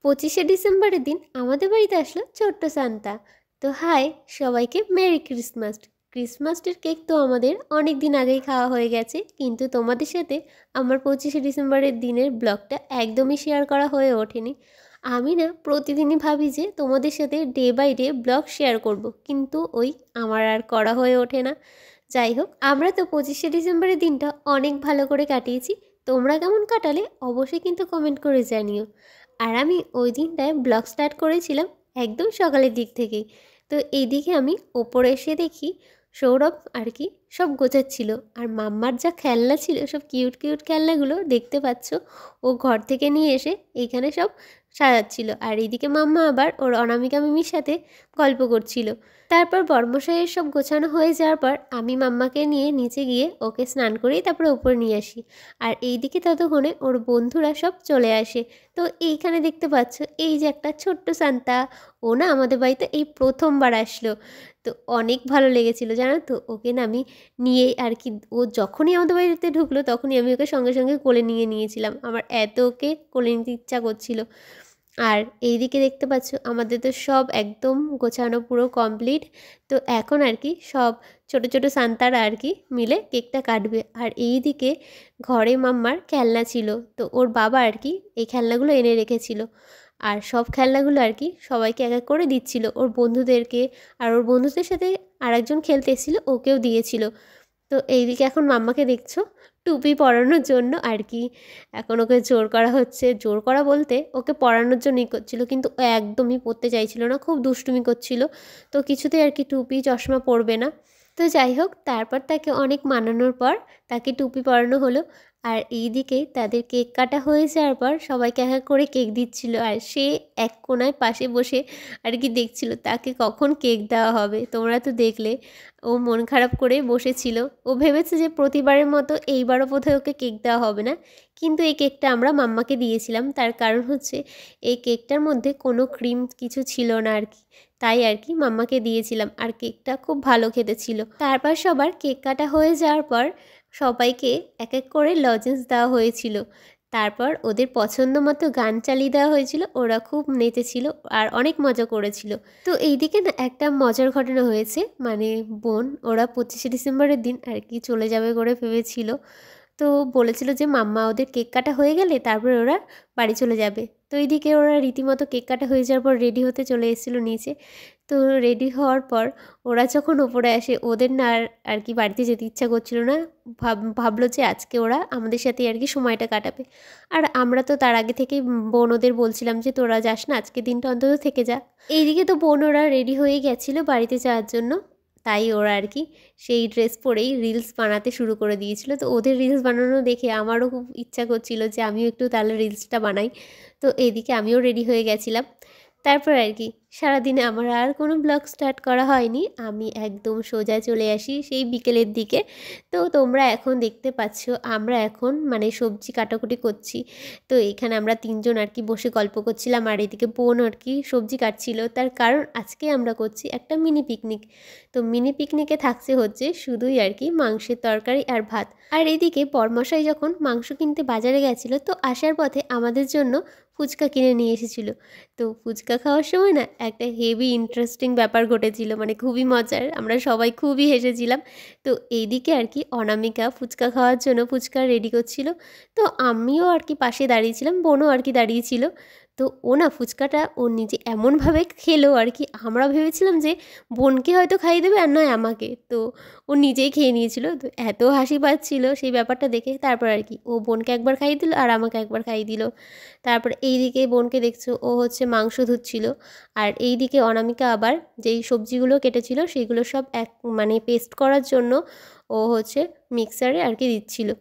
25শে ডিসেম্বরের দিন আমাদের বাড়িতে আসলো ছোট্ট সান্তা। তো হাই সবাইকে, মেরি ক্রিসমাস। ক্রিসমাসের কেক তো আমাদের অনেক দিন আগেই খাওয়া হয়ে গেছে, কিন্তু তোমাদের সাথে আমার 25শে ডিসেম্বরের দিনের ব্লগটা একদমই শেয়ার করা হয়ে ওঠেনি। আমি না প্রতিদিনই ভাবি যে তোমাদের সাথে day by day blog share করব, কিন্তু আমার আর করা হয়ে ওঠে না। যাই হোক, আমরা তো 25শে ডিসেম্বরের দিনটা অনেক ভালো করে কাটিয়েছি। তোমরা কেমন কাটালে অবশ্যই কিন্তু কমেন্ট করে জানিও। আর আমি ওই দিনটায় ব্লগ স্টার্ট করেছিলাম একদম সকালের দিক থেকেই। তো এইদিকে আমি ওপরে এসে দেখি সৌরভ আর কি সব গোছাচ্ছিল, আর মাম্মার যা খেলনা ছিল, সব কিউট কিউট খেলনাগুলো দেখতে পাচ্ছ ও ঘর থেকে নিয়ে এসে এইখানে সব সাজাচ্ছিল। আর এইদিকে মাম্মা আবার ওর অনামিকা মিমির সাথে গল্প করছিল। তারপর বর্মশাইয়ের সব গোছানো হয়ে যাওয়ার পর আমি মাম্মাকে নিয়ে নিচে গিয়ে ওকে স্নান করেই তারপরে উপরে নিয়ে আসি। আর এইদিকে ততক্ষণে ওর বন্ধুরা সব চলে আসে। তো এইখানে দেখতে পাচ্ছ এই যে একটা ছোট্ট সান্তা, ও না আমাদের বাড়িতে এই প্রথমবার আসলো। তো অনেক ভালো লেগেছিল জানো তো, ওকে না আমি নিয়ে আর কি, ও যখনই আমাদের বাড়িতে ঢুকলো তখনই আমি ওকে সঙ্গে সঙ্গে কোলে নিয়ে নিয়েছিলাম। আমার এত ওকে কোলে নিতে ইচ্ছা করছিল। আর এইদিকে দেখতে পাচ্ছ আমাদের তো সব একদম গোছানো পুরো কমপ্লিট। তো এখন আর কি সব ছোট ছোট সান্তারা আর কি মিলে কেকটা কাটবে। আর এইদিকে ঘরে মাম্মার খেলনা ছিল, তো ওর বাবা আর কি এই খেলনাগুলো এনে রেখেছিল। আর সব খেলনাগুলো আর কি সবাইকে এক এক করে দিচ্ছিল, ওর বন্ধুদেরকে। আর ওর বন্ধুদের সাথে আরেকজন খেলতে এসেছিলো, ওকেও দিয়েছিল। তো এইদিকে এখন মাম্মাকে দেখছো টুপি পরানোর জন্য আর কি এখন ওকে জোর করা হচ্ছে। জোর করা বলতে ওকে পরানোর জন্যই করছিল, কিন্তু ও একদমই পরতে চাইছিল না, খুব দুষ্টুমি করছিল। তো কিছুতেই আর কি টুপি চশমা পরবে না। তো যাই হোক, তারপর তাকে অনেক মানানোর পর তাকে টুপি পরানো হলো। আর এইদিকে তাদের কেক কাটা হয়ে যাওয়ার পর সবাইকে এক এক করে কেক দিচ্ছিল। আর সে এক কোণায় পাশে বসে আর কি দেখছিল তাকে কখন কেক দেওয়া হবে। তোমরা তো দেখলে ও মন খারাপ করে বসেছিল। ও ভেবেছে যে প্রতিবারের মতো এইবারও বোধহয় ওকে কেক দেওয়া হবে না, কিন্তু এই কেকটা আমরা মাম্মাকে দিয়েছিলাম। তার কারণ হচ্ছে এই কেকটার মধ্যে কোনো ক্রিম কিছু ছিল না আর কি, তাই আর কি মাম্মাকে দিয়েছিলাম। আর কেকটা খুব ভালো খেতে ছিল। তারপর সবার কেক কাটা হয়ে যাওয়ার পর সবাইকে এক এক করে লজেন্স দেওয়া হয়েছিল। তারপর ওদের পছন্দ মতো গান চালিয়ে দেওয়া হয়েছিল, ওরা খুব নেচেছিল আর অনেক মজা করেছিল। তো এইদিকে না একটা মজার ঘটনা হয়েছে, মানে বোন ওরা 25শে ডিসেম্বরের দিন আর কি চলে যাবে করে ভেবেছিল। তো বলেছিল যে মাম্মা ওদের কেক কাটা হয়ে গেলে তারপরে ওরা বাড়ি চলে যাবে। তো এইদিকে ওরা রীতিমতো কেক কাটা হয়ে যাওয়ার পর রেডি হতে চলে এসেছিলো নিচে। তো রেডি হওয়ার পর ওরা যখন ওপরে আসে, ওদের না আর কি বাড়িতে যেতে ইচ্ছা করছিল না। ভাবলো যে আজকে ওরা আমাদের সাথে আর কি সময়টা কাটাবে। আর আমরা তো তার আগে থেকেই বোন ওদের বলছিলাম যে তোরা যাস না, আজকে দিনটা অন্তত থেকে যা। এইদিকে তো বোন ওরা রেডি হয়ে গেছিলো বাড়িতে যাওয়ার জন্য, তাই ওরা আর কি সেই ড্রেস পরেই রিলস বানাতে শুরু করে দিয়েছিল। তো ওদের রিলস বানানো দেখে আমারও খুব ইচ্ছা করছিল যে আমিও একটু তাহলে রিলসটা বানাই। তো এইদিকে আমিও রেডি হয়ে গেছিলাম। তারপর আর কি সারাদিনে আমার আর কোনো ব্লগ স্টার্ট করা হয়নি, আমি একদম সোজা চলে আসি সেই বিকেলের দিকে। তো তোমরা এখন দেখতে পাচ্ছ আমরা এখন মানে সবজি কাটাকুটি করছি। তো এখানে আমরা তিনজন আর কি বসে গল্প করছিলাম, আর এদিকে বোন আর কি সবজি কাটছিল। তার কারণ আজকে আমরা করছি একটা মিনি পিকনিক। তো মিনি পিকনিকে থাকছে হচ্ছে শুধুই আর কি মাংসের তরকারি আর ভাত। আর এদিকে বরমশাই যখন মাংস কিনতে বাজারে গেছিলো, তো আসার পথে আমাদের জন্য ফুচকা কিনে নিয়ে এসেছিলো। তো ফুচকা খাওয়ার সময় না একটা হেভি ইন্টারেস্টিং ব্যাপার ঘটেছিল, মানে খুবই মজার, আমরা সবাই খুবই হেসেছিলাম। তো এইদিকে আর কি অনামিকা ফুচকা খাওয়ার জন্য ফুচকা রেডি করছিল। তো আমিও আর কি পাশে দাঁড়িয়েছিলাম, বোনও আর কি দাঁড়িয়েছিল। তো ও না ফুচকাটা ও নিজে এমনভাবে খেলো আর কি, আমরা ভেবেছিলাম যে বোনকে হয়তো খাইয়ে দেবে আর নয় আমাকে। তো ও নিজেই খেয়ে নিয়েছিল। তো এত হাসি পাচ্ছিল সেই ব্যাপারটা দেখে। তারপর আর কি ও বোনকে একবার খাইয়ে দিল আর আমাকে একবার খাইয়ে দিল। তারপর এইদিকে বোনকে দেখছো ও হচ্ছে মাংস ধুচ্ছিল। আর এইদিকে অনামিকা আবার যেই সবজিগুলো কেটেছিল সেইগুলো সব এক মানে পেস্ট করার জন্য ও হচ্ছে মিক্সারে আর কি দিচ্ছিল।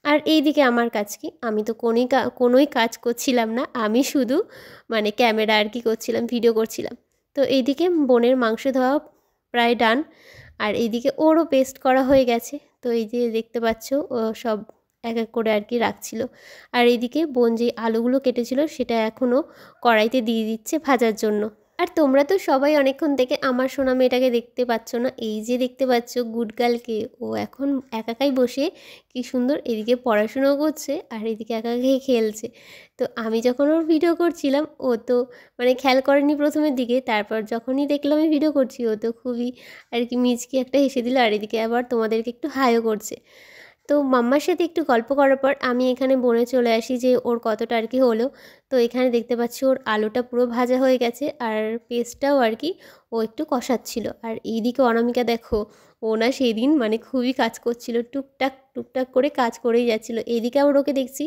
আর এইদিকে আমার কাজ কি, আমি তো কোনোই কাজ করছিলাম না, আমি শুধু মানে ক্যামেরা আর কি করছিলাম, ভিডিও করছিলাম। তো এইদিকে বোনের মাংস ধোয়া প্রায় ডান, আর এইদিকে ওরও পেস্ট করা হয়ে গেছে। তো এই যে দেখতে পাচ্ছ ও সব এক এক করে আর কি রাখছিল। আর এইদিকে বোন যে আলুগুলো কেটেছিল সেটা এখনও কড়াইতে দিয়ে দিচ্ছে ভাজার জন্য। আর তোমরা তো সবাই অনেকক্ষণ থেকে আমার সোনা মেয়েটাকে দেখতে পাচ্ছ না, এই যে দেখতে পাচ্ছ গুডগার্লকে, ও এখন একাই বসে কি সুন্দর এদিকে পড়াশুনোও করছে আর এদিকে একাই খেলছে। তো আমি যখন ওর ভিডিও করছিলাম ও তো মানে খেয়াল করেনি প্রথমের দিকে, তারপর যখনই দেখলাম আমি ভিডিও করছি ও তো খুবই আর কি মিচকি একটা হেসে দিল, আর এদিকে আবার তোমাদেরকে একটু হাইও করছে। তো মাম্মার সাথে একটু গল্প করার পর আমি এখানে বনে চলে আসি যে ওর কতটা আর কি হলো। তো এখানে দেখতে পাচ্ছি ওর আলুটা পুরো ভাজা হয়ে গেছে আর পেস্টটাও আর কি ও একটু কষাচ্ছিল। আর এইদিকে অনামিকা দেখো, ও না সেদিন মানে খুবই কাজ করছিল, টুকটাক টুকটাক করে কাজ করেই যাচ্ছিল। এইদিকে আবার ওকে দেখছি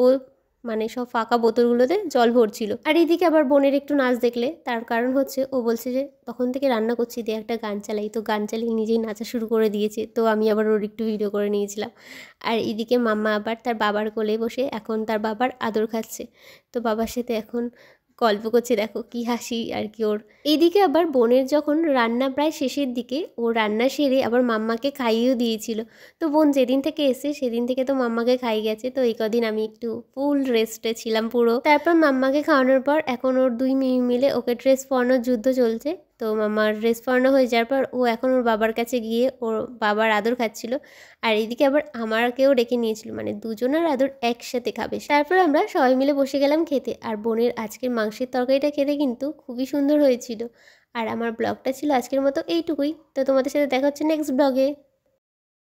ও মানে সব ফাঁকা বোতলগুলোতে জল ভরছিল। আর এইদিকে আবার বোনের একটু নাচ দেখলে, তার কারণ হচ্ছে ও বলছে যে তখন থেকে রান্না করছি দিয়ে একটা গান চালাই, তো গান চালিয়ে নিজেই নাচা শুরু করে দিয়েছে। তো আমি আবার ওর একটু ভিডিও করে নিয়েছিলাম। আর এদিকে মাম্মা আবার তার বাবার কোলে বসে এখন তার বাবার আদর খাচ্ছে, তো বাবার সাথে এখন গল্প করছে, দেখো কি হাসি আর কি ওর। এইদিকে আবার বোনের যখন রান্না প্রায় শেষের দিকে, ও রান্না সেরে আবার মাম্মাকে খাইয়েও দিয়েছিল। তো বোন যেদিন থেকে এসে সেদিন থেকে তো মাম্মাকে খাই গেছে, তো এই কদিন আমি একটু ফুল রেস্টে ছিলাম পুরো। তারপর মাম্মাকে খাওয়ানোর পর এখন ওর দুই মেয়ে মিলে ওকে ড্রেস পরানোর যুদ্ধ চলছে। তো মাম্মার ড্রেস পরানো হয়ে যাওয়ার পর ও এখন ওর বাবার কাছে গিয়ে ওর বাবার আদর খাচ্ছিল। আর এইদিকে আবার আমাকেও ডেকে নিয়েছিল, মানে দুজনের আদর একসাথে খাবে। তারপর আমরা সবাই মিলে বসে গেলাম খেতে। আর বোনের আজকের মাংসের তরকারিটা খেতে কিন্তু খুবই সুন্দর হয়েছিল। আর আমার ব্লগটা ছিল আজকের মতো এইটুকুই। তো তোমাদের সাথে দেখা হচ্ছে নেক্সট ব্লগে।